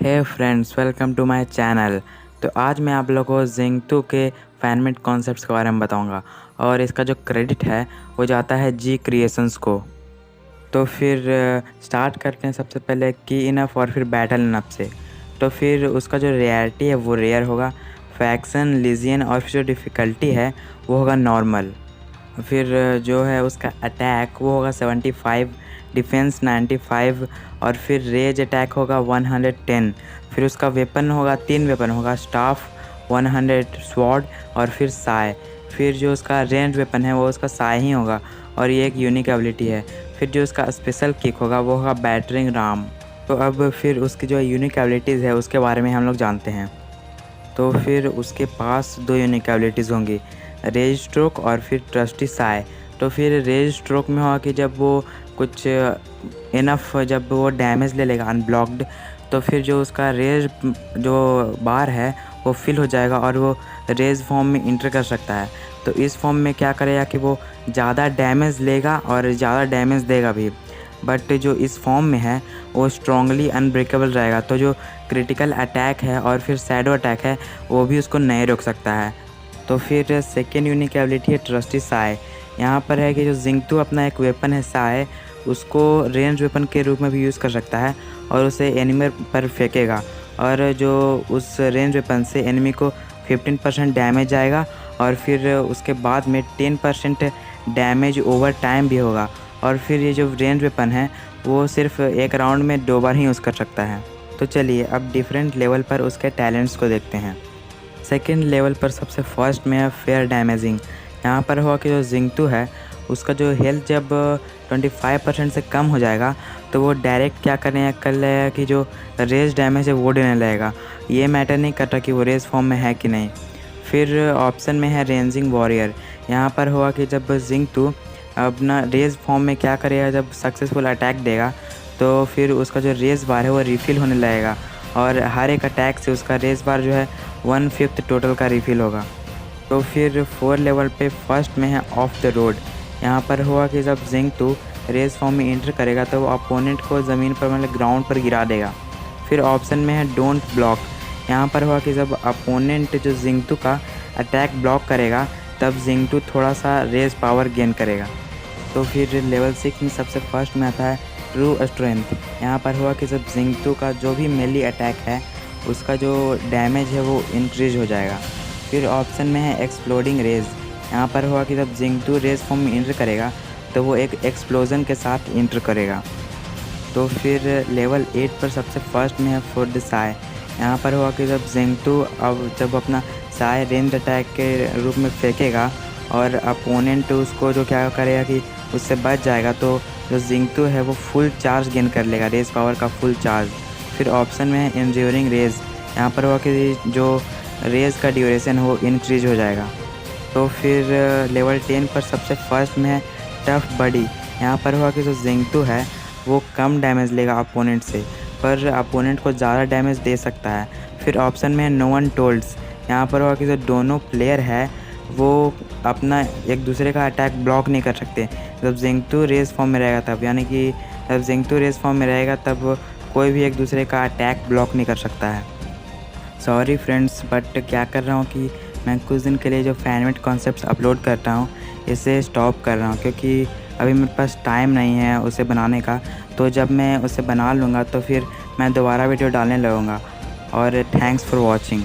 Hey friends, welcome to my channel. तो आज मैं आप लोगों को जिंगतू के फैनमेड कॉन्सेप्ट्स के बारे में बताऊंगा और इसका जो क्रेडिट है वो जाता है जी क्रिएशंस को। तो फिर स्टार्ट करते हैं सबसे पहले की इनफ और फिर बैटल इनफ से। तो फिर उसका जो रेयरिटी है वो रेयर होगा, फैक्शन लीजियन और फिर जो डिफ़िकल्टी है वो होगा नॉर्मल। फिर जो है उसका अटैक वो होगा 75, डिफेंस 95 और फिर रेज अटैक होगा 110। फिर उसका वेपन होगा 3 वेपन होगा, स्टाफ 100, स्वॉर्ड और फिर साय। फिर जो उसका रेंज वेपन है वो उसका साय ही होगा और ये एक यूनिक एबिलिटी है। फिर जो उसका स्पेशल किक होगा वो होगा बैटरिंग राम। तो अब फिर उसकी जो यूनिक एबिलिटीज़ है उसके बारे में हम लोग जानते हैं। तो फिर उसके पास 2 यूनिक एबिलिटीज़ होंगी, रेज स्ट्रोक और फिर ट्रस्टी साय। तो फिर रेज स्ट्रोक में होगा कि जब वो कुछ इनफ जब वो डैमेज ले लेगा अनब्लॉक्ड, तो फिर जो उसका रेज जो बार है वो फिल हो जाएगा और वो रेज फॉर्म में इंटर कर सकता है। तो इस फॉर्म में क्या करेगा कि वो ज़्यादा डैमेज लेगा और ज़्यादा डैमेज देगा भी, बट जो इस फॉर्म में है वो स्ट्रांगली अनब्रेकेबल रहेगा। तो जो क्रिटिकल अटैक है और फिर शैडो अटैक है वो भी उसको नहीं रोक सकता है। तो फिर सेकेंड यूनिक एबिलिटी है ट्रस्टी साय। यहाँ पर है कि जो जिंगतू अपना एक वेपन है साय, उसको रेंज वेपन के रूप में भी यूज़ कर सकता है और उसे एनिमी पर फेंकेगा और जो उस रेंज वेपन से एनिमी को 15% डैमेज आएगा और फिर उसके बाद में 10% डैमेज ओवर टाइम भी होगा। और फिर ये जो रेंज वेपन है वो सिर्फ एक राउंड में 2 बार ही यूज़ कर सकता है। तो चलिए अब डिफरेंट लेवल पर उसके टैलेंट्स को देखते हैं। सेकेंड लेवल पर सबसे फर्स्ट में है फेयर डैमेजिंग। यहाँ पर हुआ कि जो जिंगतू है उसका जो हेल्थ जब 25% से कम हो जाएगा तो वो डायरेक्ट क्या करने कर लेगा कि जो रेज डैमेज है वो देने लगेगा। ये मैटर नहीं करता कि वो रेज फॉर्म में है कि नहीं। फिर ऑप्शन में है रेंजिंग वॉरियर। यहाँ पर हुआ कि जब जिंगतू अपना रेज फॉर्म में क्या करेगा, जब सक्सेसफुल अटैक देगा तो फिर उसका जो रेज बार है वो रिफ़िल होने लगेगा और हर एक अटैक से उसका रेज बार जो है 1/5 टोटल का रिफ़िल होगा। तो फिर 4 लेवल पे फर्स्ट में है ऑफ द रोड। यहाँ पर हुआ कि जब जिंगतू रेज फॉर्म में एंटर करेगा तो वो अपोनेंट को ज़मीन पर मतलब ग्राउंड पर गिरा देगा। फिर ऑप्शन में है डोंट ब्लॉक। यहाँ पर हुआ कि जब अपोनेंट जो जिंगतू का अटैक ब्लॉक करेगा तब जिंगतू थोड़ा सा रेज पावर गेन करेगा। तो फिर लेवल 6 में सबसे फर्स्ट में आता है ट्रू स्ट्रेंथ। यहाँ पर हुआ कि जब जिंगतू का जो भी मेली अटैक है उसका जो डैमेज है वो इंक्रीज हो जाएगा। फिर ऑप्शन में है एक्सप्लोडिंग रेज। यहाँ पर हुआ कि जब जिंगतू रेज फॉर्म में इंटर करेगा तो वो एक एक्सप्लोजन के साथ इंटर करेगा। तो फिर लेवल 8 पर सबसे फर्स्ट में है फुड साय। यहाँ पर हुआ कि जब जिंगतू जब अपना साय रेंज अटैक के रूप में फेंकेगा और अपोनेंट उसको जो क्या करेगा कि उससे बच जाएगा, तो जो जिंगतू है वो फुल चार्ज गेन कर लेगा, रेज पावर का फुल चार्ज। फिर ऑप्शन में है एंड्योरिंग रेज। यहाँ पर हुआ कि जो रेज का ड्यूरेशन हो इंक्रीज हो जाएगा। तो फिर लेवल 10 पर सबसे फर्स्ट में है टफ बडी। यहाँ पर हुआ कि जो जिंगतू है वो कम डैमेज लेगा अपोनेंट से, पर अपोनेंट को ज़्यादा डैमेज दे सकता है। फिर ऑप्शन में है नो वन टोल्ड्स। यहाँ पर हुआ कि जो दोनों प्लेयर है वो अपना एक दूसरे का अटैक ब्लॉक नहीं कर सकते जब जिंगतू रेज फॉर्म में रहेगा तब, यानी कि जब जिंगतू रेज फॉर्म में रहेगा तब कोई भी एक दूसरे का अटैक ब्लॉक नहीं कर सकता है। सॉरी फ्रेंड्स, बट क्या कर रहा हूँ कि मैं कुछ दिन के लिए जो फैनमेड कॉन्सेप्ट्स अपलोड करता हूँ इसे स्टॉप कर रहा हूँ क्योंकि अभी मेरे पास टाइम नहीं है उसे बनाने का। तो जब मैं उसे बना लूँगा तो फिर मैं दोबारा वीडियो डालने लगूँगा। और थैंक्स फॉर वॉचिंग।